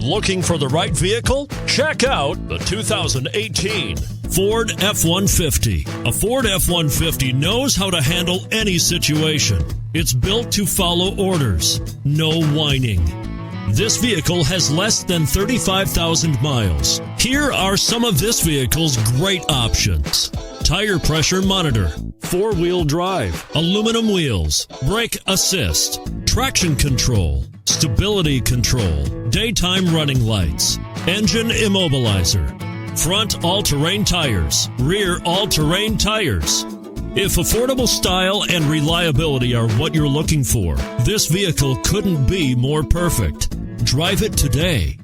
Looking for the right vehicle? Check out the 2018 Ford F-150. A Ford F-150 knows how to handle any situation. It's built to follow orders, no whining. This vehicle has less than 35,000 miles. Here are some of this vehicle's great options: tire pressure monitor, four-wheel drive, aluminum wheels, brake assist, traction control, stability control, daytime running lights, engine immobilizer, front all-terrain tires, rear all-terrain tires. If affordable style and reliability are what you're looking for, this vehicle couldn't be more perfect. Drive it today.